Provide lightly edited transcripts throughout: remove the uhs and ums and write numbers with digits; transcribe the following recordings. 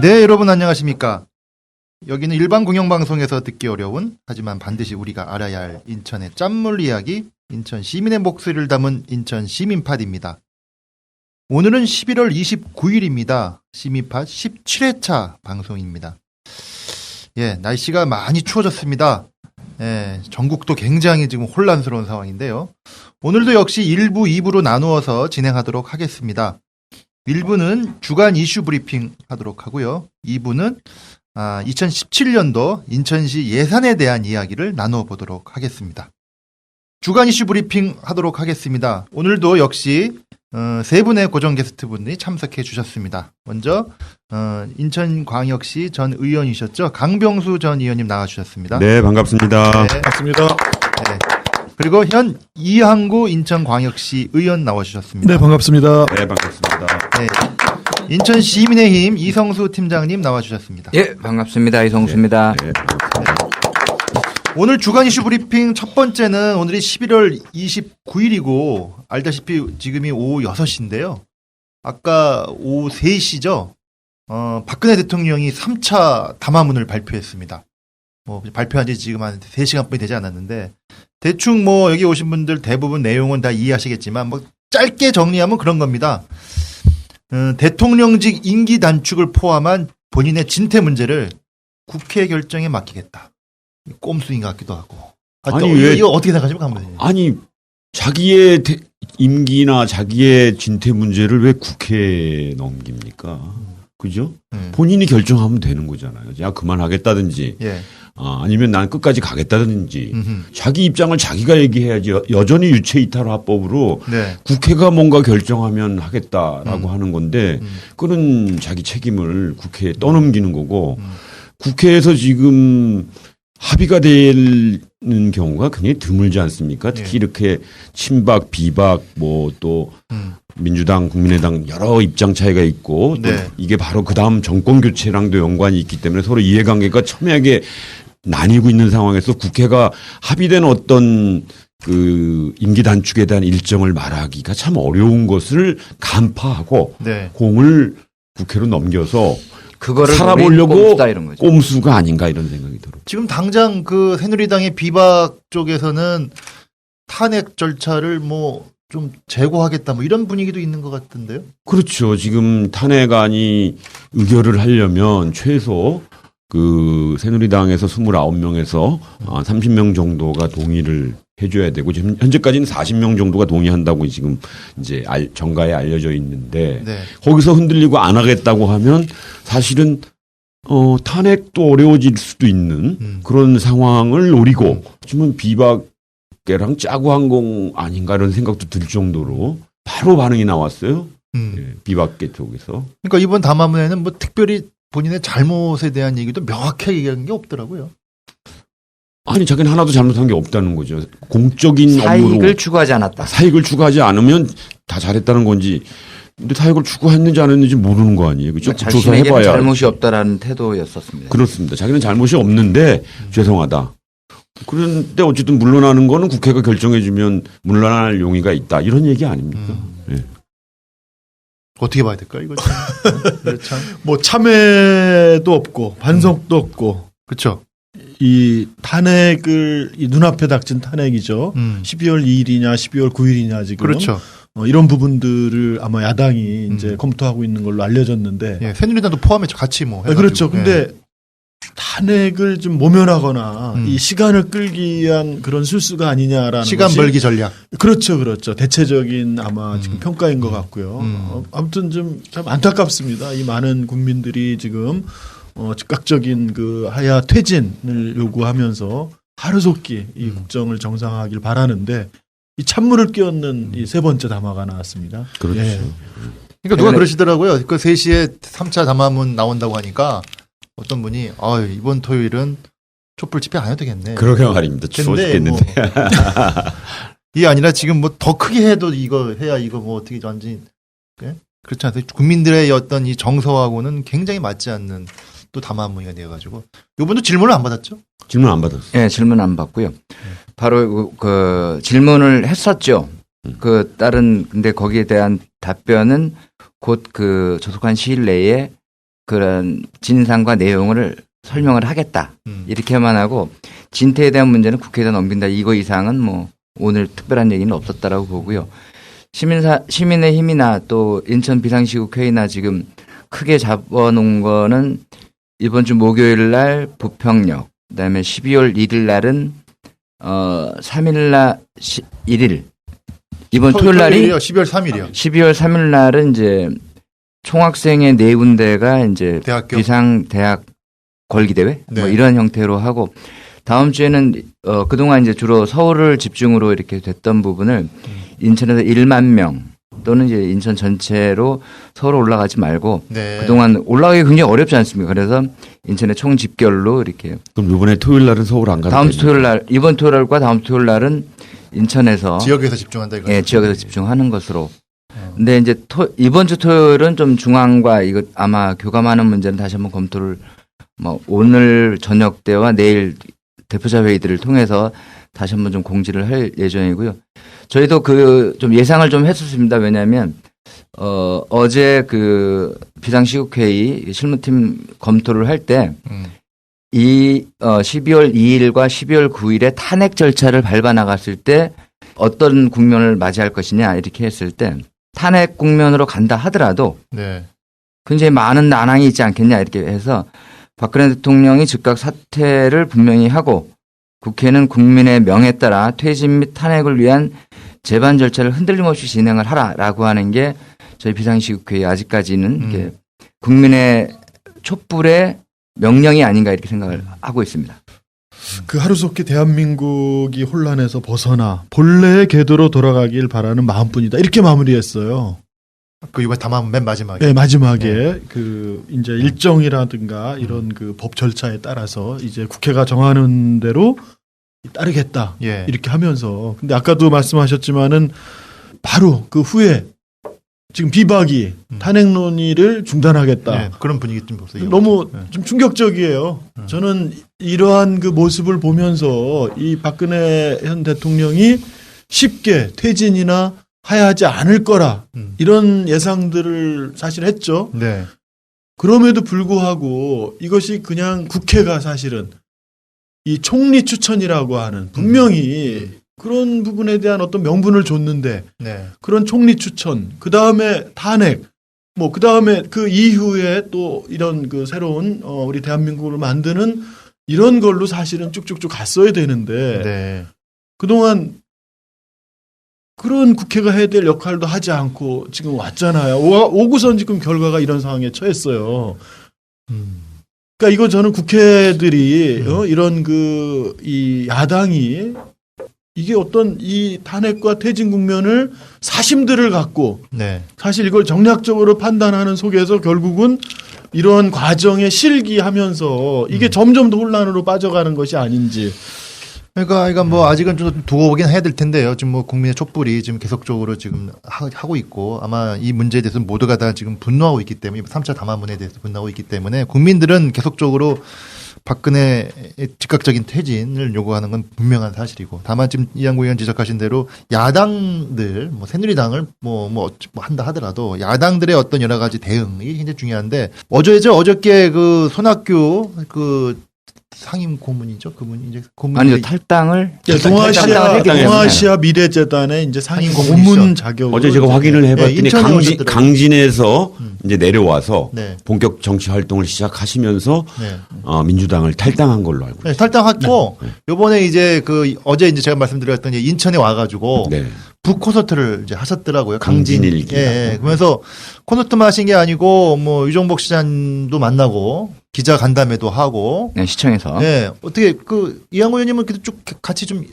네, 여러분 안녕하십니까. 여기는 일반 공영방송에서 듣기 어려운 하지만 반드시 우리가 알아야 할 인천의 짠물 이야기, 인천 시민의 목소리를 담은 인천 시민팟입니다. 오늘은 11월 29일입니다. 시민팟 17회차 방송입니다. 예, 날씨가 많이 추워졌습니다. 예, 전국도 굉장히 지금 혼란스러운 상황인데요. 오늘도 역시 1부, 2부로 나누어서 진행하도록 하겠습니다. 1부는 주간 이슈 브리핑 하도록 하고요. 2부는 2017년도 인천시 예산에 대한 이야기를 나누어 보도록 하겠습니다. 주간 이슈 브리핑 하도록 하겠습니다. 오늘도 역시 세 분의 고정 게스트분들이 참석해 주셨습니다. 먼저 인천광역시 전 의원이셨죠. 강병수 전 의원님 나와주셨습니다. 네, 반갑습니다. 네. 반갑습니다. 네. 그리고 현 이항구 인천광역시 의원 나와주셨습니다. 네, 반갑습니다. 네, 반갑습니다. 네. 인천 시민의힘 이성수 팀장님 나와주셨습니다. 예, 반갑습니다. 이성수입니다. 네, 반갑습니다. 오늘 주간 이슈 브리핑 첫 번째는 오늘이 11월 29일이고 알다시피 지금이 오후 6시인데요. 아까 오후 3시죠. 박근혜 대통령이 3차 담화문을 발표했습니다. 발표한 지 지금 한 3시간뿐이 되지 않았는데 대충 여기 오신 분들 대부분 내용은 다 이해하시겠지만 짧게 정리하면 그런 겁니다. 대통령직 임기 단축을 포함한 본인의 진퇴 문제를 국회 결정에 맡기겠다. 꼼수인 것 같기도 하고. 아니, 이거 어떻게 생각하십니까? 한번. 아니, 자기의 임기나 자기의 진퇴 문제를 왜 국회에 넘깁니까? 그죠? 본인이 결정하면 되는 거잖아요. 야, 그만하겠다든지. 예. 아니면 난 끝까지 가겠다든지. 음흠. 자기 입장을 자기가 얘기해야지. 여전히 유체이탈화법으로 네. 국회가 뭔가 결정하면 하겠다라고 하는 건데 그거는 자기 책임을 국회에 떠넘기는 거고 국회에서 지금 합의가 되는 경우가 굉장히 드물지 않습니까? 특히 이렇게 친박, 비박, 또 민주당, 국민의당 여러 입장 차이가 있고 또 네. 이게 바로 그 다음 정권 교체랑도 연관이 있기 때문에 서로 이해관계가 첨예하게 나뉘고 있는 상황에서 국회가 합의된 어떤 그 임기 단축에 대한 일정을 말하기가 참 어려운 것을 간파하고 네. 공을 국회로 넘겨서 그거를 살아보려고 꼼수다 이런 거죠. 꼼수가 아닌가 이런 생각이 들어요. 지금 당장 그 새누리당의 비박 쪽에서는 탄핵 절차를 좀 제고하겠다 이런 분위기도 있는 것 같은데요. 그렇죠. 지금 탄핵안이 의결을 하려면 최소 그 새누리당에서 29명에서 30명 정도가 동의를 해줘야 되고 지금 현재까지는 40명 정도가 동의한다고 지금 이제 정가에 알려져 있는데 네. 거기서 거기서 흔들리고 안 하겠다고 하면 사실은 탄핵도 어려워질 수도 있는 그런 상황을 노리고 지금 비박계랑 짜고 한 공 아닌가 이런 생각도 들 정도로 바로 반응이 나왔어요. 예, 비박계 쪽에서. 그러니까 이번 담화문에는 특별히 본인의 잘못에 대한 얘기도 명확하게 얘기한 게 없더라고요. 아니 자기는 하나도 잘못한 게 없다는 거죠. 공적인 사익을 업무로 추구하지 않았다. 사익을 추구하지 않으면 다 잘했다는 건지 근데 사익을 추구했는지 안 했는지 모르는 거 아니에요. 그렇죠? 자신에게는 조사해봐야 잘못이 없다라는 태도였었습니다. 그렇습니다. 자기는 잘못이 없는데 죄송하다. 그런데 어쨌든 물러나는 거는 국회가 결정해주면 물러날 용의가 있다. 이런 얘기 아닙니까? 네. 어떻게 봐야 될까 이거 참. 이거 참. 참회도 없고 반성도 없고 그렇죠. 이 탄핵을 이 눈앞에 닥친 탄핵이죠. 12월 2일이냐 12월 9일이냐 지금 그렇죠. 이런 부분들을 아마 야당이 이제 검토하고 있는 걸로 알려졌는데 예, 새누리당도 포함해서 같이 해가지고. 그렇죠. 근데 탄핵을 좀 모면하거나 이 시간을 끌기 위한 그런 술수가 아니냐라는 시간 것이 벌기 전략. 그렇죠. 대체적인 아마 지금 평가인 것 같고요. 아무튼 좀 참 안타깝습니다. 이 많은 국민들이 지금 즉각적인 그 하야 퇴진을 요구하면서 하루속히 이 국정을 정상화하길 바라는데 이 찬물을 끼얹는 이 세 번째 담화가 나왔습니다. 그렇죠. 예. 그러니까 누가 그러시더라고요. 그 3시에 3차 담화문 나온다고 하니까 어떤 분이 이번 토요일은 촛불 집회 안 해도 되겠네. 그러게 말입니다. 추워 죽겠는데. 이게 아니라 지금 더 크게 해도 이거 해야 이거 어떻게 완전히 그렇지 않아요. 국민들의 어떤 이 정서하고는 굉장히 맞지 않는 또 담화문이 되어가지고 이번도 질문을 안 받았죠? 질문 안 받았어요. 예, 질문 안 받고요. 바로 그 질문을 했었죠. 근데 거기에 대한 답변은 곧 그 조속한 시일 내에 그런 진상과 내용을 설명을 하겠다. 이렇게만 하고 진퇴에 대한 문제는 국회에다 넘긴다. 이거 이상은 뭐 오늘 특별한 얘기는 없었다라고 보고요. 시민의 힘이나 또 인천 비상시국회의나 지금 크게 잡아놓은 거는 이번 주 목요일 날 부평역, 그다음에 12월 1일 날은 3일 날 1일 이번 토요일 날이 12월 3일이요. 12월 3일 날은 이제 총학생회 네 군데가 이제 대학교. 비상 대학 걸기 대회 네. 뭐 이런 형태로 하고 다음 주에는 그동안 이제 주로 서울을 집중으로 이렇게 됐던 부분을 인천에서 1만 명 또는 이제 인천 전체로 서울 올라가지 말고 네. 그동안 올라가기 굉장히 어렵지 않습니까? 그래서 인천의 총 집결로 이렇게 그럼 이번에 토요일 날은 서울 안 가도 다음 주 되겠네요. 토요일 날 이번 토요일 날과 다음 주 토요일 날은 인천에서 지역에서 집중한다 이거. 예, 지역에서 집중하는 것으로. 근데 이제 이번 주 토요일은 좀 중앙과 이거 아마 교감하는 문제는 다시 한번 검토를 뭐 오늘 저녁 때와 내일 대표자 회의들을 통해서 다시 한번 좀 공지를 할 예정이고요. 저희도 그 좀 예상을 좀 했었습니다. 왜냐하면 어제 그 비상시국회의 실무팀 검토를 할 때 이 12월 2일과 12월 9일에 탄핵 절차를 밟아 나갔을 때 어떤 국면을 맞이할 것이냐 이렇게 했을 때 탄핵 국면으로 간다 하더라도 네. 굉장히 많은 난항이 있지 않겠냐 이렇게 해서 박근혜 대통령이 즉각 사퇴를 분명히 하고 국회는 국민의 명에 따라 퇴진 및 탄핵을 위한 재반 절차를 흔들림 없이 진행을 하라라고 하는 게 저희 비상시국회의 아직까지는 이게 국민의 촛불의 명령이 아닌가 이렇게 생각을 하고 있습니다. 그 하루속히 대한민국이 혼란에서 벗어나 본래의 궤도로 돌아가길 바라는 마음뿐이다. 이렇게 마무리했어요. 그 이번 담화 맨 마지막에. 네, 마지막에 그 이제 일정이라든가 이런 그 법 절차에 따라서 이제 국회가 정하는 대로 따르겠다. 예. 이렇게 하면서 근데 아까도 말씀하셨지만은 바로 그 후에 지금 비박이 탄핵 논의를 중단하겠다. 네, 그런 분위기 좀 보세요. 너무 네. 좀 충격적이에요. 저는 이러한 그 모습을 보면서 이 박근혜 현 대통령이 쉽게 퇴진이나 하야하지 않을 거라 이런 예상들을 사실 했죠. 네. 그럼에도 불구하고 이것이 그냥 국회가 사실은 이 총리 추천이라고 하는 분명히 그런 부분에 대한 어떤 명분을 줬는데 네. 그런 총리 추천, 그 다음에 탄핵, 뭐 그 다음에 그 이후에 또 이런 그 새로운 우리 대한민국을 만드는 이런 걸로 사실은 쭉쭉쭉 갔어야 되는데 네. 그동안 그런 국회가 해야 될 역할도 하지 않고 지금 왔잖아요. 오고선 지금 결과가 이런 상황에 처했어요. 그러니까 이거 저는 국회들이 이런 그 이 야당이 이게 어떤 이 탄핵과 퇴진 국면을 사심들을 갖고 네. 사실 이걸 정략적으로 판단하는 속에서 결국은 이런 과정에 실기하면서 이게 점점 더 혼란으로 빠져가는 것이 아닌지. 그러니까 뭐 아직은 좀 두고 보긴 해야 될 텐데요. 지금 뭐 국민의 촛불이 지금 계속적으로 지금 하고 있고 아마 이 문제에 대해서 모두가 다 지금 분노하고 있기 때문에 3차 담화문에 대해서 분노하고 있기 때문에 국민들은 계속적으로 박근혜의 즉각적인 퇴진을 요구하는 건 분명한 사실이고 다만 지금 이양구 의원 지적하신 대로 야당들 뭐 새누리당을 뭐 한다 하더라도 야당들의 어떤 여러 가지 대응이 굉장히 중요한데 어저께 그 손학규 그 상임 고문이죠. 그분이 이제 고문 아니요 탈당을 동아시아 미래재단의 이제 상임 고문이시죠. 고문 자격으로 어제 제가 확인을 해봤더니 인천에 오셨더라고요. 강진에서 이제 내려와서 네. 본격 정치 활동을 시작하시면서 네. 민주당을 탈당한 걸로 알고 네, 탈당했고 요번에 이제 그 어제 이제 제가 말씀드렸던 이제 인천에 와가지고 네. 북콘서트를 이제 하셨더라고요. 강진일기. 예. 그러면서 콘서트만 하신 게 아니고 뭐 유정복 시장도 만나고 기자 간담회도 하고. 네, 시청에서 예. 어떻게 그 이양호 의원님은 쭉 같이 좀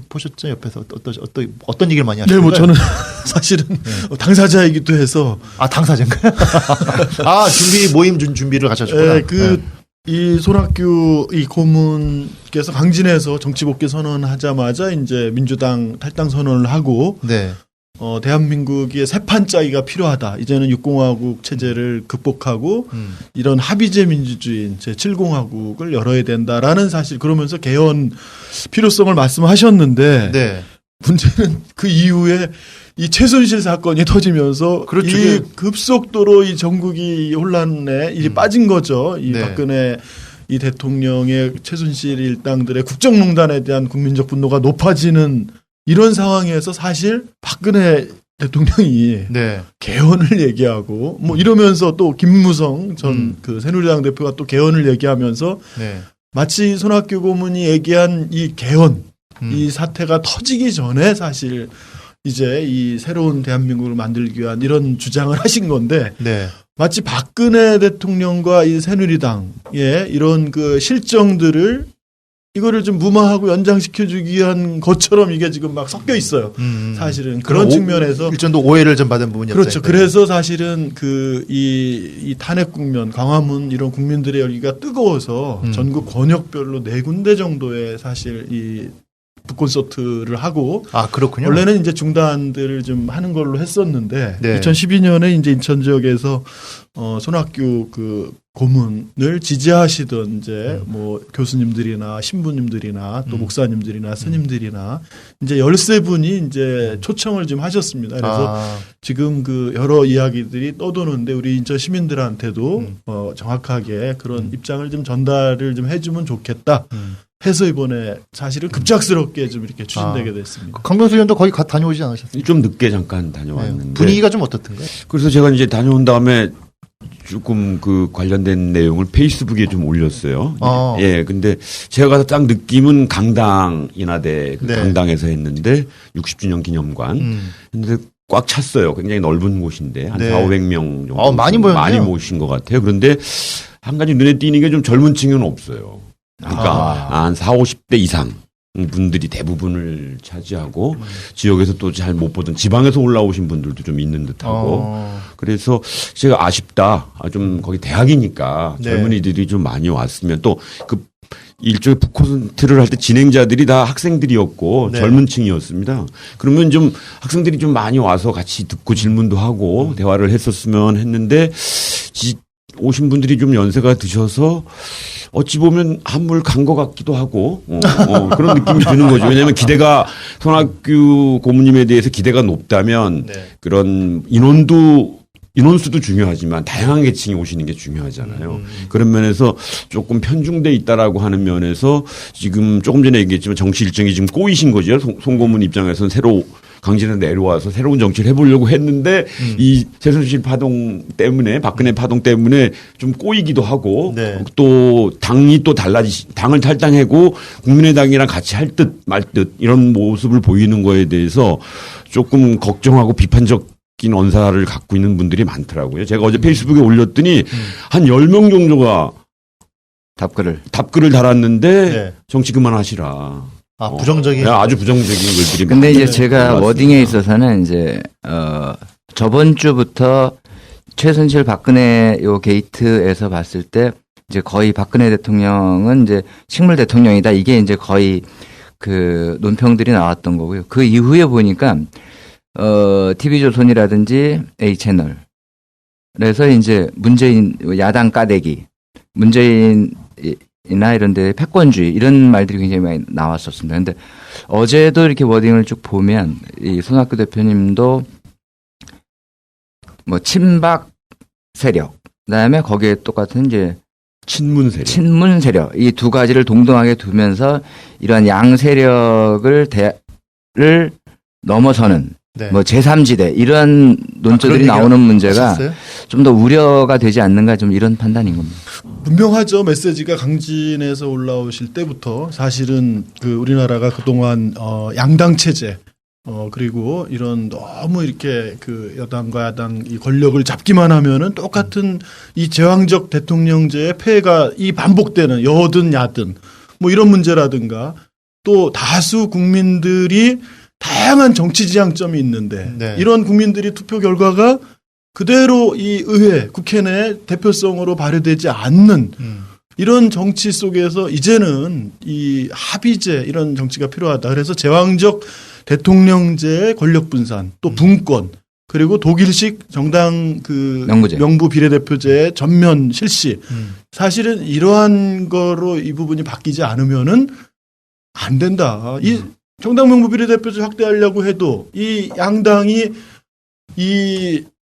보셨죠 옆에서 어떤 얘기를 많이 네, 하셨어요? 뭐 저는 사실은 당사자이기도 해서 아 당사자인가요? 아 준비 모임 준비를 가셨구나. 예, 이 손학규 이 고문께서 강진에서 정치 복귀 선언하자마자 이제 민주당 탈당 선언을 하고 네. 대한민국의 새 판짜기가 필요하다. 이제는 육공화국 체제를 극복하고 이런 합의제 민주주의인 제7공화국을 열어야 된다라는 사실 그러면서 개헌 필요성을 말씀하셨는데 네. 문제는 그 이후에 이 최순실 사건이 터지면서 그렇죠. 이 급속도로 이 전국이 혼란에 이제 빠진 거죠. 이 네. 박근혜 이 대통령의 최순실 일당들의 국정농단에 대한 국민적 분노가 높아지는 이런 상황에서 사실 박근혜 대통령이 네. 개헌을 얘기하고 뭐 이러면서 또 김무성 전 그 새누리당 대표가 또 개헌을 얘기하면서 네. 마치 손학규 고문이 얘기한 이 개헌 음. 이 사태가 터지기 전에 사실 이제 이 새로운 대한민국을 만들기 위한 이런 주장을 하신 건데 네. 마치 박근혜 대통령과 이 새누리당의 이런 그 실정들을 이거를 좀 무마하고 연장시켜주기 위한 것처럼 이게 지금 막 섞여 있어요. 사실은 그런 측면에서 일전도 오해를 좀 받은 부분이었어요. 그렇죠. 그래서 사실은 그 이 탄핵 국면, 광화문 이런 국민들의 열기가 뜨거워서 전국 권역별로 4군데 정도의 사실 이 북콘서트를 하고 아 그렇군요. 원래는 이제 중단들을 좀 하는 걸로 했었는데 네. 2012년에 이제 인천 지역에서 손학규 그 고문을 지지하시던 이제 뭐 교수님들이나 신부님들이나 또 목사님들이나 스님들이나 이제 13분이 이제 초청을 좀 하셨습니다. 그래서 지금 그 여러 이야기들이 떠도는데 우리 인천 시민들한테도 정확하게 그런 입장을 좀 전달을 좀 해주면 좋겠다. 해서 이번에 사실은 급작스럽게 좀 이렇게 추진되게 됐습니다. 강병수 의원도 거의 다녀오지 않으셨어요? 좀 늦게 잠깐 다녀왔는데 네. 분위기가 좀 어떻던가요? 그래서 제가 이제 다녀온 다음에 조금 그 관련된 내용을 페이스북에 좀 올렸어요. 예, 근데 제가 가서 딱 느낌은 강당 인하대 그 네. 강당에서 했는데 60주년 기념관. 근데 꽉 찼어요. 굉장히 넓은 곳인데 한 네. 400~500명 정도 많이 모였네요. 많이 모신 것 같아요. 그런데 한 가지 눈에 띄는 게 좀 젊은 층은 없어요. 그러니까 한 40~50대 이상 분들이 대부분을 차지하고 지역에서 또 잘 못 보던 지방에서 올라오신 분들도 좀 있는 듯하고 그래서 제가 아쉽다. 좀 거기 대학이니까 네. 젊은이들이 좀 많이 왔으면 또 그 일종의 북콘서트를 할 때 진행자들이 다 학생들이었고 네. 젊은 층이었습니다. 그러면 좀 학생들이 좀 많이 와서 같이 듣고 질문도 하고 대화를 했었으면 했는데 오신 분들이 좀 연세가 드셔서 어찌 보면 한물 간 것 같기도 하고 그런 느낌이 드는 거죠. 왜냐하면 기대가 손학규 고문님에 대해서 기대가 높다면 네. 그런 인원수도 중요하지만 다양한 계층이 오시는 게 중요하잖아요. 그런 면에서 조금 편중돼 있다라고 하는 면에서 지금 조금 전에 얘기했지만 정치 일정이 지금 꼬이신 거죠. 송 고문 입장에서는 새로 강진에 내려와서 새로운 정치를 해보려고 했는데 이 최순실 파동 때문에 박근혜 파동 때문에 좀 꼬이기도 하고 네. 또 당이 또 당을 탈당하고 국민의당이랑 같이 할 듯 말 듯 이런 모습을 보이는 거에 대해서 조금 걱정하고 비판적인 언사를 갖고 있는 분들이 많더라고요. 제가 어제 페이스북에 올렸더니 한 10명 정도가 답글을 달았는데 네. 정치 그만하시라. 부정적인. 아주 부정적인 글들이. 근데 이제 많이 제가 나왔습니다. 워딩에 있어서는 이제 저번 주부터 최순실 박근혜 요 게이트에서 봤을 때 이제 거의 박근혜 대통령은 이제 식물 대통령이다. 이게 이제 거의 그 논평들이 나왔던 거고요. 그 이후에 보니까 TV조선이라든지 A채널 그래서 이제 문재인 야당 까대기 문재인이나 이런 데 패권주의 이런 말들이 굉장히 많이 나왔었습니다. 근데 어제도 이렇게 워딩을 쭉 보면 이 손학규 대표님도 뭐 친박 세력 그다음에 거기에 똑같은 이제 친문 세력 이 두 가지를 동등하게 두면서 이러한 양 세력을 넘어서는 네. 뭐 제3지대 이런 논조들이 그런 나오는 문제가 하셨어요? 좀 더 우려가 되지 않는가 좀 이런 판단인 겁니다. 분명하죠. 메시지가 강진에서 올라오실 때부터 사실은 그 우리나라가 그동안 양당 체제 그리고 이런 너무 이렇게 그 여당과 야당 이 권력을 잡기만 하면은 똑같은 이 제왕적 대통령제의 폐해가 이 반복되는 여든 야든 뭐 이런 문제라든가 또 다수 국민들이 다양한 정치 지향점이 있는데 네. 이런 국민들이 투표 결과가 그대로 이 의회, 국회 내 대표성으로 발휘되지 않는 이런 정치 속에서 이제는 이 합의제 이런 정치가 필요하다. 그래서 제왕적 대통령제의 권력 분산, 또 분권, 그리고 독일식 정당 그 명부제. 명부 비례대표제의 전면 실시. 사실은 이러한 거로 이 부분이 바뀌지 않으면은 안 된다. 이 정당 명부 비례대표제 확대하려고 해도 이 양당이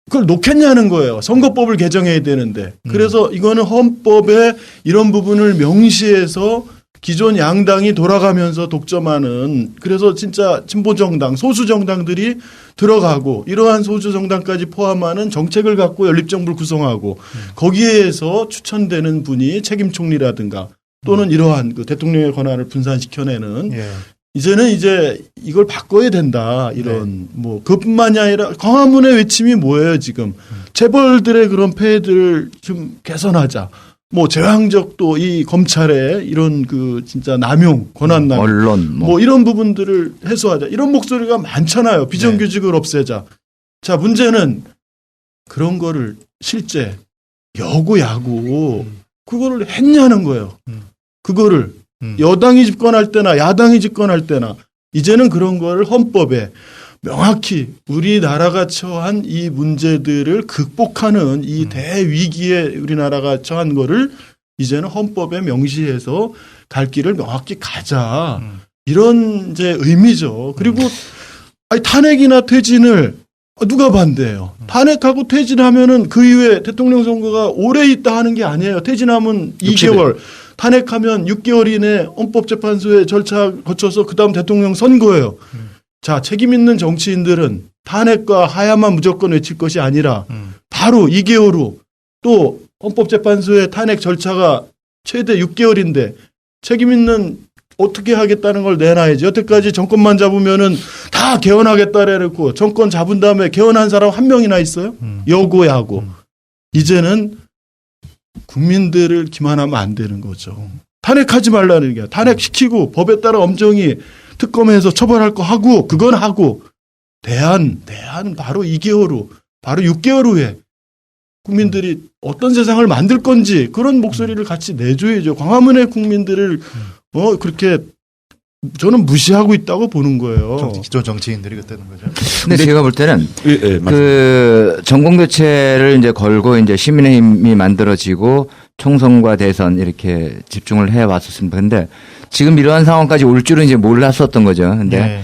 그걸 놓겠냐는 거예요. 선거법을 개정해야 되는데. 그래서 이거는 헌법에 이런 부분을 명시해서 기존 양당이 돌아가면서 독점하는, 그래서 진짜 진보정당, 소수정당들이 들어가고 이러한 소수정당까지 포함하는 정책을 갖고 연립정부를 구성하고 거기에서 추천되는 분이 책임총리라든가 또는 이러한 그 대통령의 권한을 분산시켜내는 예. 이제는 이제 이걸 바꿔야 된다. 이런 뭐 그뿐만이 아니라 광화문의 외침이 뭐예요 지금. 재벌들의 그런 폐해들을 좀 개선하자. 뭐 제왕적 또 이 검찰의 이런 그 진짜 남용, 권한 남용, 언론 뭐 이런 부분들을 해소하자. 이런 목소리가 많잖아요. 비정규직을 없애자. 자, 문제는 그런 거를 실제 여고 야구 그거를 했냐는 거예요. 그거를 여당이 집권할 때나 야당이 집권할 때나 이제는 그런 거를 헌법에 명확히 우리나라가 처한 이 문제들을 극복하는 이 대위기에 우리나라가 처한 거를 이제는 헌법에 명시해서 갈 길을 명확히 가자. 이런 이제 의미죠. 그리고 아니, 탄핵이나 퇴진을 누가 반대해요? 탄핵하고 퇴진하면은 그 이후에 대통령 선거가 오래 있다 하는 게 아니에요. 퇴진하면 2개월, 탄핵하면 6개월 이내 헌법재판소의 절차 거쳐서 그다음 대통령 선거예요. 자, 책임 있는 정치인들은 탄핵과 하야만 무조건 외칠 것이 아니라 바로 2개월 후 또 헌법재판소의 탄핵 절차가 최대 6개월인데 책임 있는 어떻게 하겠다는 걸 내놔야지. 여태까지 정권만 잡으면은 다 개헌하겠다 그래놓고 정권 잡은 다음에 개헌한 사람 한 명이나 있어요? 여고야고. 이제는 국민들을 기만하면 안 되는 거죠. 탄핵하지 말라는 게 탄핵시키고 법에 따라 엄정히 특검에서 처벌할 거 하고 그건 하고 대안 바로 2개월 후 바로 6개월 후에 국민들이 어떤 세상을 만들 건지 그런 목소리를 같이 내줘야죠. 광화문의 국민들을 그렇게 저는 무시하고 있다고 보는 거예요. 기존 정치인들이 그때는 거죠. 근데 제가 볼 때는 그 전공교체를 이제 걸고 이제 시민의힘이 만들어지고 총선과 대선 이렇게 집중을 해 왔었습니다. 근데 지금 이러한 상황까지 올 줄은 이제 몰랐었던 거죠. 근데 네.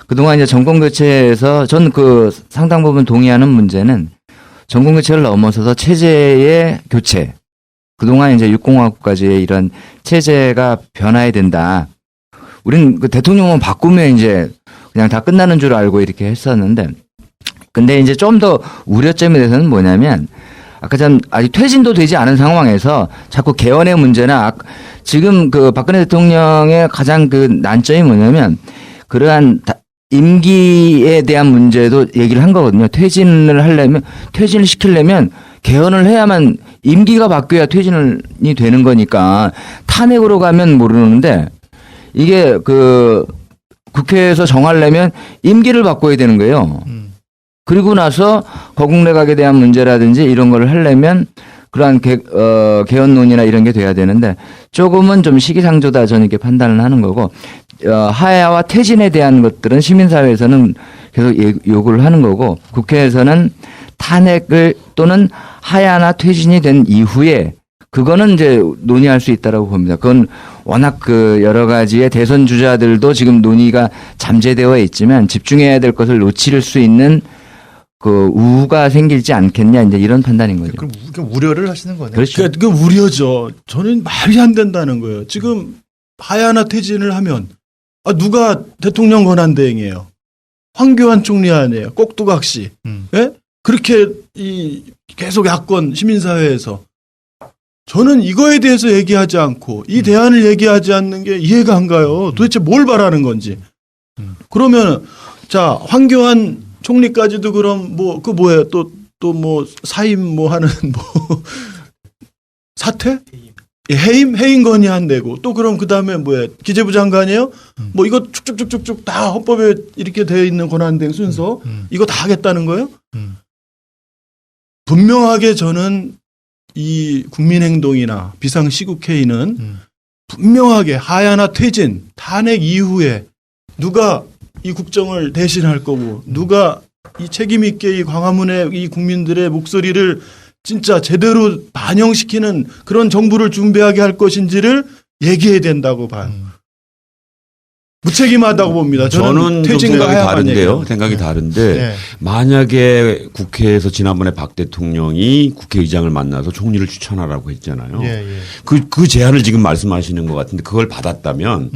그동안 이제 전공교체에서 전 그 상당 부분 동의하는 문제는 전공교체를 넘어서서 체제의 교체. 그동안 이제 육공화국까지의 이런 체제가 변화해야 된다. 우린 그 대통령만 바꾸면 이제 그냥 다 끝나는 줄 알고 이렇게 했었는데, 근데 이제 좀 더 우려점에 대해서는 뭐냐면, 아까 전 아직 퇴진도 되지 않은 상황에서 자꾸 개헌의 문제나 지금 그 박근혜 대통령의 가장 그 난점이 뭐냐면, 그러한 임기에 대한 문제도 얘기를 한 거거든요. 퇴진을 시키려면 개헌을 해야만 임기가 바뀌어야 퇴진이 되는 거니까 탄핵으로 가면 모르는데 이게 그 국회에서 정하려면 임기를 바꿔야 되는 거예요. 그리고 나서 거국내각에 대한 문제라든지 이런 걸 하려면 그러한 개헌론이나 이런 게 돼야 되는데 조금은 좀 시기상조다 저는 이렇게 판단을 하는 거고, 하야와 퇴진에 대한 것들은 시민사회에서는 계속 요구를 하는 거고, 국회에서는 탄핵을 또는 하야나 퇴진이 된 이후에 그거는 이제 논의할 수 있다라고 봅니다. 그건 워낙 그 여러 가지의 대선 주자들도 지금 논의가 잠재되어 있지만 집중해야 될 것을 놓칠 수 있는 그 우가 생길지 않겠냐 이제 이런 판단인 거죠. 그럼 우려를 하시는 거네요. 그렇죠. 그 우려죠. 저는 말이 안 된다는 거예요. 지금 하야나 퇴진을 하면 누가 대통령 권한 대행이에요? 황교안 총리 아니에요? 꼭두각시. 예? 그렇게 계속 야권 시민사회에서 저는 이거에 대해서 얘기하지 않고 이 대안을 얘기하지 않는 게 이해가 안 가요. 도대체 뭘 바라는 건지. 그러면 자 황교안 총리까지도 그럼 뭐 그 뭐예요? 또 뭐 사임 뭐 하는 뭐 사퇴? 해임 건의한대고 또 그럼 그 다음에 뭐야 기재부 장관이에요? 뭐 이거 쭉쭉쭉쭉쭉 다 헌법에 이렇게 되어 있는 권한대행 순서 이거 다 하겠다는 거예요? 분명하게 저는 이 국민행동이나 비상시국회의는 분명하게 하야나 퇴진, 탄핵 이후에 누가 이 국정을 대신할 거고 누가 이 책임 있게 이 광화문의 이 국민들의 목소리를 진짜 제대로 반영시키는 그런 정부를 준비하게 할 것인지를 얘기해야 된다고 봐요. 무책임하다고 봅니다. 저는 좀 퇴진과 생각이 하야만 다른데요. 얘기합니다. 생각이 다른데 네. 만약에 국회에서 지난번에 박 대통령이 국회의장을 만나서 총리를 추천하라고 했잖아요. 예, 예. 그 제안을 지금 말씀하시는 것 같은데 그걸 받았다면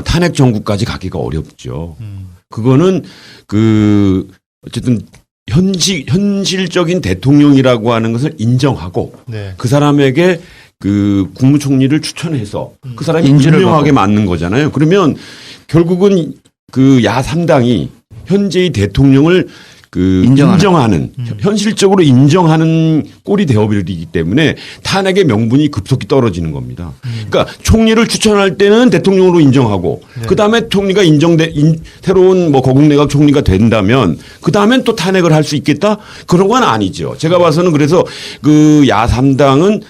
탄핵 정국까지 가기가 어렵죠. 그거는 어쨌든 현실적인 대통령이라고 하는 것을 인정하고 네. 그 사람에게 그 국무총리를 추천해서 그 사람이 인준을 유명하게 받고. 맞는 거잖아요. 그러면 결국은 그 야3당이 현재의 대통령을 인정하는 현실적으로 인정하는 꼴이 되어버리기 때문에 탄핵의 명분이 급속히 떨어지는 겁니다. 그러니까 총리를 추천할 때는 대통령으로 인정하고 그 다음에 총리가 새로운 뭐 거국내각 총리가 된다면 그 다음엔 또 탄핵을 할 수 있겠다 그런 건 아니죠. 제가 봐서는 그래서 그 야3당은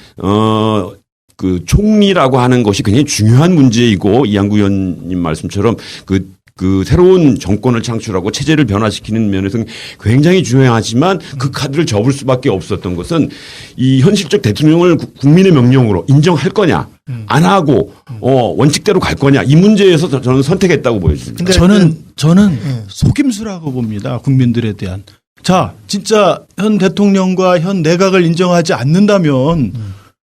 그 총리라고 하는 것이 굉장히 중요한 문제이고 이한구 의원님 말씀처럼 그 새로운 정권을 창출하고 체제를 변화시키는 면에서는 굉장히 중요하지만 그 카드를 접을 수밖에 없었던 것은 이 현실적 대통령을 국민의 명령으로 인정할 거냐 안 하고 원칙대로 갈 거냐 이 문제에서 저는 선택했다고 보여집니다. 저는 속임수라고 봅니다. 국민들에 대한. 자, 진짜 현 대통령과 현 내각을 인정하지 않는다면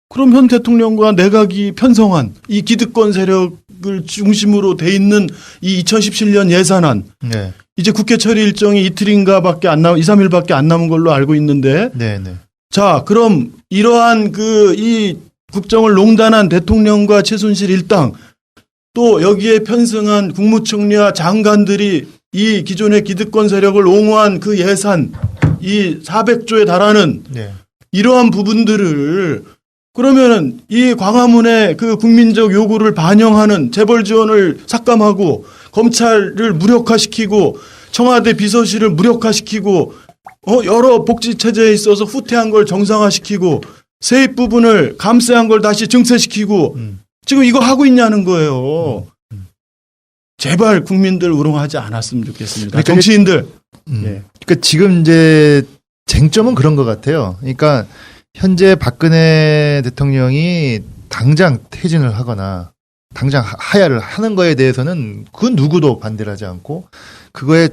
그럼 현 대통령과 내각이 편성한 이 기득권 세력을 중심으로 돼 있는 이 2017년 예산안 네. 이제 국회 처리 일정이 이틀인가밖에 안 남, 2, 3일밖에 안 남은 걸로 알고 있는데 네, 네. 자, 그럼 이러한 이 국정을 농단한 대통령과 최순실 일당 또 여기에 편승한 국무총리와 장관들이 이 기존의 기득권 세력을 옹호한 그 예산 이 400조에 달하는 네. 이러한 부분들을 그러면은 이 광화문의 그 국민적 요구를 반영하는 재벌 지원을 삭감하고 검찰을 무력화시키고 청와대 비서실을 무력화시키고 여러 복지 체제에 있어서 후퇴한 걸 정상화시키고 세입 부분을 감세한 걸 다시 증세시키고 지금 이거 하고 있냐는 거예요. 제발 국민들 우롱하지 않았으면 좋겠습니다. 그러니까 정치인들. 예. 그러니까 지금 이제 쟁점은 그런 것 같아요. 그러니까 현재 박근혜 대통령이 당장 퇴진을 하거나 당장 하야를 하는 거에 대해서는 그 누구도 반대를 하지 않고 그거에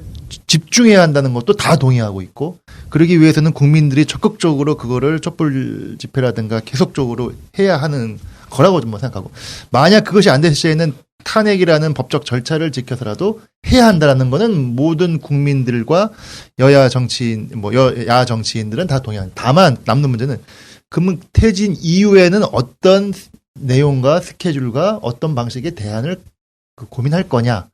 집중해야 한다는 것도 다 동의하고 있고 그러기 위해서는 국민들이 적극적으로 그거를 촛불 집회라든가 계속적으로 해야 하는 거라고 좀 생각하고 만약 그것이 안 됐을 시에는 탄핵이라는 법적 절차를 지켜서라도 해야 한다라는 거는 모든 국민들과 여야 정치인 야 정치인들은 다 동의합니다. 다만 남는 문제는 그러면 퇴진 이후에는 어떤 내용과 스케줄과 어떤 방식의 대안을 고민할 거냐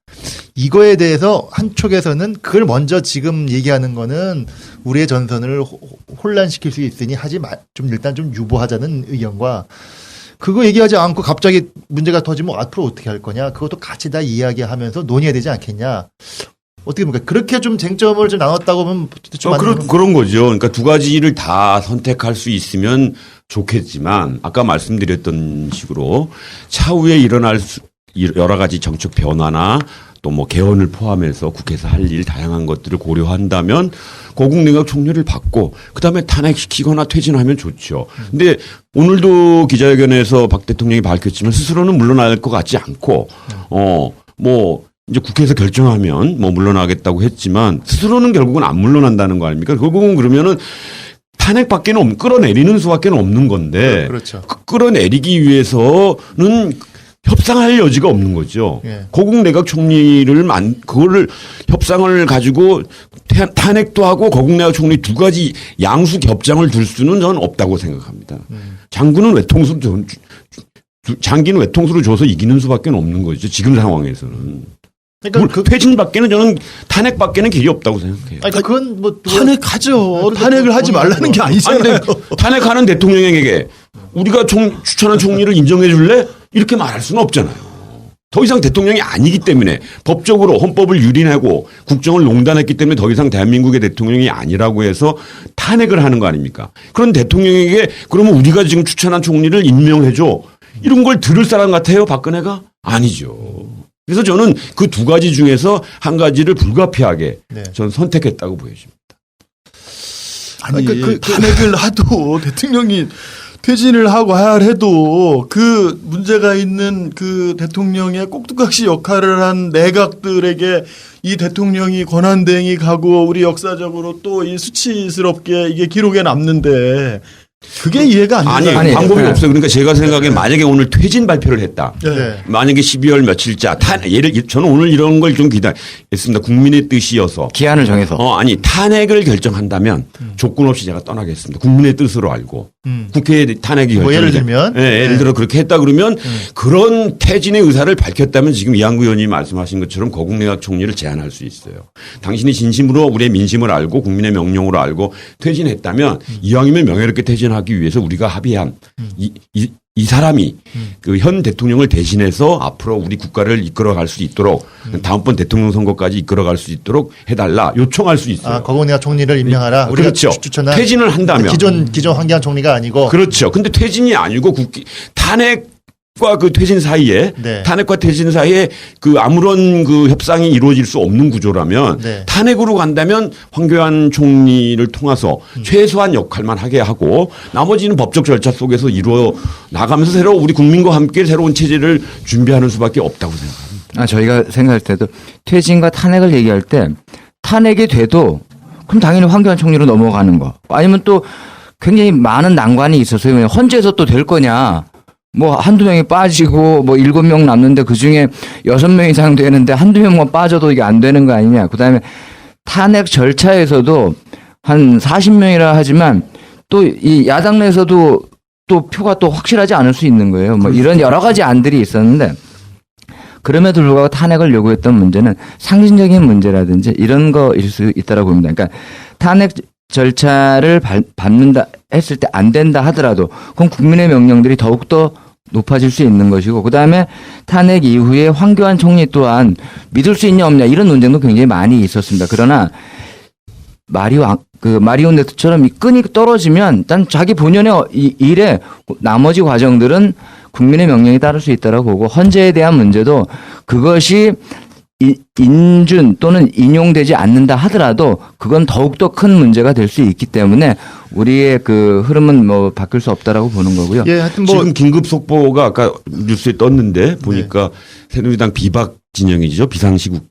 이거에 대해서 한쪽에서는 그걸 먼저 지금 얘기하는 거는 우리의 전선을 혼란시킬 수 있으니 좀 일단 좀 유보하자는 의견과 그거 얘기하지 않고 갑자기 문제가 터지면 앞으로 어떻게 할 거냐 그것도 같이 다 이야기하면서 논의해야 되지 않겠냐 어떻게 봅니까? 그렇게 좀 쟁점을 좀 나눴다고 보면 좀 그런 거죠. 그러니까 두 가지를 다 선택할 수 있으면 좋겠지만 아까 말씀드렸던 식으로 차후에 일어날 여러 가지 정책 변화나 또 뭐 개헌을 포함해서 국회에서 할 일 다양한 것들을 고려한다면 고국내각 총리를 받고 그다음에 탄핵시키거나 퇴진하면 좋죠. 근데 오늘도 기자회견에서 박 대통령이 밝혔지만 스스로는 물러날 것 같지 않고 이제 국회에서 결정하면 물러나겠다고 했지만 스스로는 결국은 안 물러난다는 거 아닙니까? 결국은 그러면은 탄핵밖에는 끌어내리는 수밖에 없는 건데 그렇죠. 끌어내리기 위해서는 협상할 여지가 없는 거죠. 예. 고국 내각 총리를 그거를 협상을 가지고 탄핵도 하고 고국 내각 총리 두 가지 양수 겹장을 둘 수는 저는 없다고 생각합니다. 장기는 외통수로 줘서 이기는 수밖에 없는 거죠. 지금 상황에서는. 그러니까 퇴진밖에는 저는 탄핵밖에는 길이 없다고 생각해요. 아니, 그건 탄핵하죠. 탄핵을 하지 말라는 게 아니잖아요. 탄핵하는 대통령에게 우리가 추천한 총리를 인정해 줄래? 이렇게 말할 수는 없잖아요. 더 이상 대통령이 아니기 때문에 법적으로 헌법을 유린하고 국정을 농단했기 때문에 더 이상 대한민국의 대통령이 아니라고 해서 탄핵을 하는 거 아닙니까? 그런 대통령에게 그러면 우리가 지금 추천한 총리를 임명해줘. 이런 걸 들을 사람 같아요, 박근혜가? 아니죠. 그래서 저는 그 두 가지 중에서 한 가지를 불가피하게 저는 선택했다고 보여집니다. 아니, 탄핵을 하도 대통령이 퇴진을 하고 하야해도 그 문제가 있는 그 대통령의 꼭두각시 역할을 한 내각들에게 이 대통령이 권한대행이 가고 우리 역사적으로 또 이 수치스럽게 이게 기록에 남는데 그게 이해가 안 아니, 돼요. 아니, 방법이 네. 없어요. 그러니까 제가 생각엔 만약에 오늘 퇴진 발표를 했다. 네. 만약에 12월 며칠자 저는 오늘 이런 걸 좀 기다렸습니다. 국민의 뜻이어서. 기한을 정해서. 아니 탄핵을 결정한다면 조건 없이 제가 떠나겠습니다. 국민의 뜻으로 알고 국회에 탄핵이 뭐 결정이 예를 들면? 예를 들어 그렇게 했다 그러면 그런 퇴진의 의사를 밝혔다면 지금 이한구 의원이 말씀하신 것처럼 거국내각 총리를 제안할 수 있어요. 당신이 진심으로 우리의 민심을 알고 국민의 명령으로 알고 퇴진했다면 이왕이면 명예롭게 퇴진하기 위해서 우리가 합의한 이 사람이 그 현 대통령을 대신해서 앞으로 우리 국가를 이끌어갈 수 있도록 다음번 대통령 선거까지 이끌어갈 수 있도록 해달라 요청할 수 있어요. 아, 거국내각 총리를 임명하라. 우리가 그렇죠. 추천한 퇴진을 한다면 기존 황교안 총리가 아니고 그렇죠. 근데 퇴진이 아니고 탄핵과 그 퇴진 사이에 네. 탄핵과 퇴진 사이에 그 아무런 그 협상이 이루어질 수 없는 구조라면 네. 탄핵으로 간다면 황교안 총리를 통해서 최소한 역할만 하게 하고 나머지는 법적 절차 속에서 이루어 나가면서 새로 우리 국민과 함께 새로운 체제를 준비하는 수밖에 없다고 생각합니다. 저희가 생각할 때도 퇴진과 탄핵을 얘기할 때 탄핵이 돼도 그럼 당연히 황교안 총리로 넘어가는 거. 아니면 또 굉장히 많은 난관이 있어서요. 헌재에서 또 될 거냐. 뭐 한두 명이 빠지고 뭐 7명 남는데 그중에 6명 이상 되는데 한두 명만 빠져도 이게 안 되는 거 아니냐. 그다음에 탄핵 절차에서도 한 40명이라 하지만 또 이 야당 내에서도 또 표가 또 확실하지 않을 수 있는 거예요. 뭐 이런 여러 가지 안들이 있었는데 그럼에도 불구하고 탄핵을 요구했던 문제는 상징적인 문제라든지 이런 거일 수 있다라고 봅니다. 그러니까 탄핵 절차를 밟는다 했을 때 안 된다 하더라도 그건 국민의 명령들이 더욱더 높아질 수 있는 것이고 그다음에 탄핵 이후에 황교안 총리 또한 믿을 수 있냐 없냐 이런 논쟁도 굉장히 많이 있었습니다. 그러나 마리오네트처럼 이 끈이 떨어지면 일단 자기 본연의 일에 나머지 과정들은 국민의 명령에 따를 수 있다고 보고 헌재에 대한 문제도 그것이 인준 또는 인용되지 않는다 하더라도 그건 더욱더 큰 문제가 될 수 있기 때문에 우리의 그 흐름은 뭐 바뀔 수 없다라고 보는 거고요. 예, 하여튼 뭐 지금 긴급 속보가 아까 뉴스에 떴는데 보니까 새누리당 비박 진영이죠. 비상시국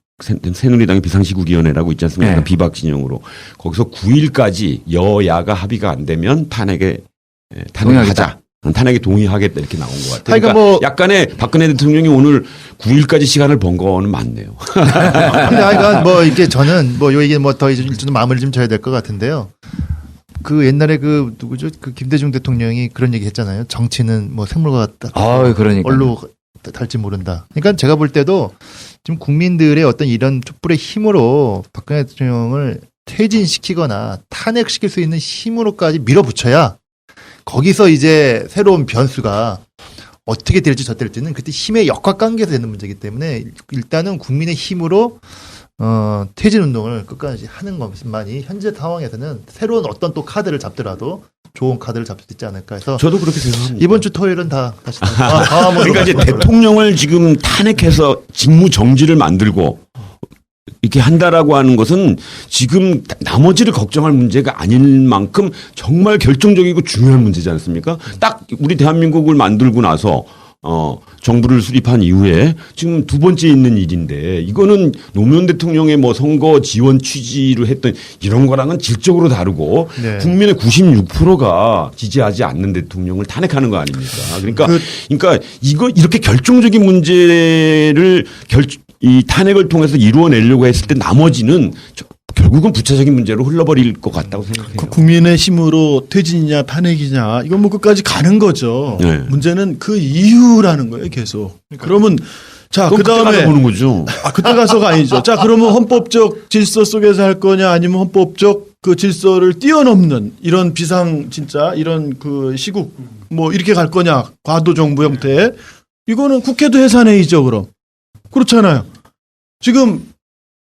새누리당의 비상시국위원회라고 있지 않습니까? 네. 비박 진영으로 거기서 9일까지 여야가 합의가 안 되면 탄핵에 하자. 탄핵에 동의하겠다 이렇게 나온 것 같아요. 그러니까 뭐 약간의 박근혜 대통령이 오늘 9일까지 시간을 번 거는 맞네요. 근데 하여간 뭐 이게 저는 뭐 요 얘기 뭐 더 일주는 마무리 좀 져야 될 것 같은데요. 그 옛날에 그 누구죠? 그 김대중 대통령이 그런 얘기 했잖아요. 정치는 뭐 생물과 같다. 그러니까. 얼로 탈지 모른다. 그러니까 제가 볼 때도 지금 국민들의 어떤 이런 촛불의 힘으로 박근혜 대통령을 퇴진시키거나 탄핵시킬 수 있는 힘으로까지 밀어붙여야 거기서 이제 새로운 변수가 어떻게 될지 저될지는 그때 힘의 역학관계에서 되는 문제이기 때문에 일단은 국민의 힘으로 퇴진 운동을 끝까지 하는 것만이 현재 상황에서는 새로운 어떤 또 카드를 잡더라도 좋은 카드를 잡을 수 있지 않을까 해서 저도 그렇게 생각합니다. 이번 주 토요일은 다시 그러니까 이제 대통령을 지금 탄핵해서 직무 정지를 만들고 이렇게 한다라고 하는 것은 지금 나머지를 걱정할 문제가 아닐 만큼 정말 결정적이고 중요한 문제지 않습니까? 딱 우리 대한민국을 만들고 나서 정부를 수립한 이후에 지금 두 번째 있는 일인데 이거는 노무현 대통령의 뭐 선거 지원 취지로 했던 이런 거랑은 질적으로 다르고 네. 국민의 96%가 지지하지 않는 대통령을 탄핵하는 거 아닙니까? 그러니까 이거 이렇게 결정적인 문제를 이 탄핵을 통해서 이루어내려고 했을 때 나머지는 결국은 부차적인 문제로 흘러버릴 것 같다고 생각해요. 국민의 힘으로 퇴진이냐 탄핵이냐 이건 뭐 끝까지 가는 거죠. 네. 문제는 그 이유라는 거예요, 계속. 그러면 자, 그럼 그다음에 그때 가서 보는 거죠. 그때 가서가 아니죠. 자, 그러면 헌법적 질서 속에서 할 거냐 아니면 헌법적 그 질서를 뛰어넘는 이런 진짜 이런 그 시국 뭐 이렇게 갈 거냐 과도 정부 형태 이거는 국회도 해산회의죠, 그럼. 그렇잖아요. 지금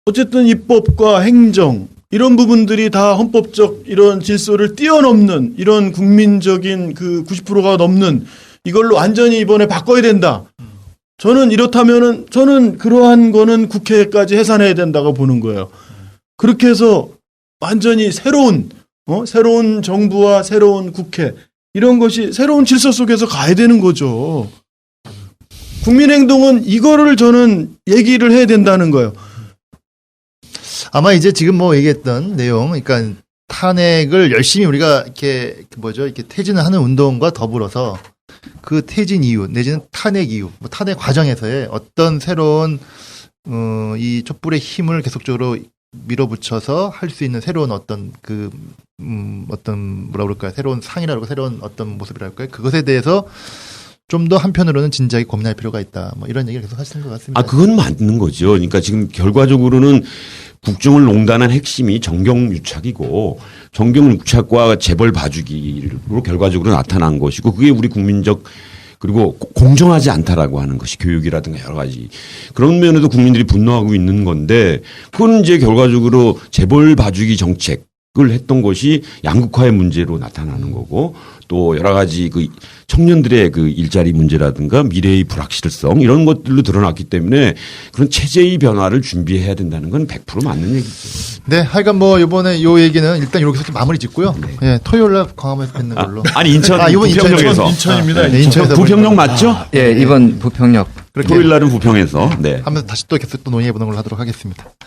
어쨌든 입법과 행정 이런 부분들이 다 헌법적 이런 질서를 뛰어넘는 이런 국민적인 그 90%가 넘는 이걸로 완전히 이번에 바꿔야 된다. 저는 이렇다면은 저는 그러한 거는 국회까지 해산해야 된다고 보는 거예요. 그렇게 해서 완전히 새로운 정부와 새로운 국회 이런 것이 새로운 질서 속에서 가야 되는 거죠. 국민행동은 이거를 저는 얘기를 해야 된다는 거예요. 아마 이제 지금 뭐 얘기했던 내용, 그러니까 탄핵을 열심히 우리가 이렇게 이렇게 퇴진을 하는 운동과 더불어서 그 퇴진 이후 내지는 탄핵 이후, 뭐 탄핵 과정에서의 어떤 새로운 이 촛불의 힘을 계속적으로 밀어붙여서 할 수 있는 새로운 어떤 어떤 뭐라 그럴까요? 새로운 상이라고 새로운 어떤 모습이랄까요? 그것에 대해서 좀 더 한편으로는 진지하게 고민할 필요가 있다. 뭐 이런 얘기를 계속 하시는 것 같습니다. 그건 맞는 거죠. 그러니까 지금 결과적으로는 국정을 농단한 핵심이 정경유착이고 정경유착과 재벌 봐주기로 결과적으로 나타난 것이고 그게 우리 국민적 그리고 공정하지 않다라고 하는 것이 교육이라든가 여러 가지 그런 면에도 국민들이 분노하고 있는 건데 그건 이제 결과적으로 재벌 봐주기 정책을 했던 것이 양극화의 문제로 나타나는 거고 또 여러 가지 그 청년들의 그 일자리 문제라든가 미래의 불확실성 이런 것들로 드러났기 때문에 그런 체제의 변화를 준비해야 된다는 건 100% 맞는 얘기죠. 네, 하여간 뭐 이번에 요 얘기는 일단 여기서 마무리 짓고요. 예, 토요일 날 광화문에서 뵙는 걸로. 아니 인천 이번 부평역에서 인천입니다. 네, 인천에서 부평역 맞죠? 예, 이번 부평역 그렇게 토요일 날은 부평에서 네. 하면서 다시 또 계속 또 논의해 보는 걸로 하도록 하겠습니다.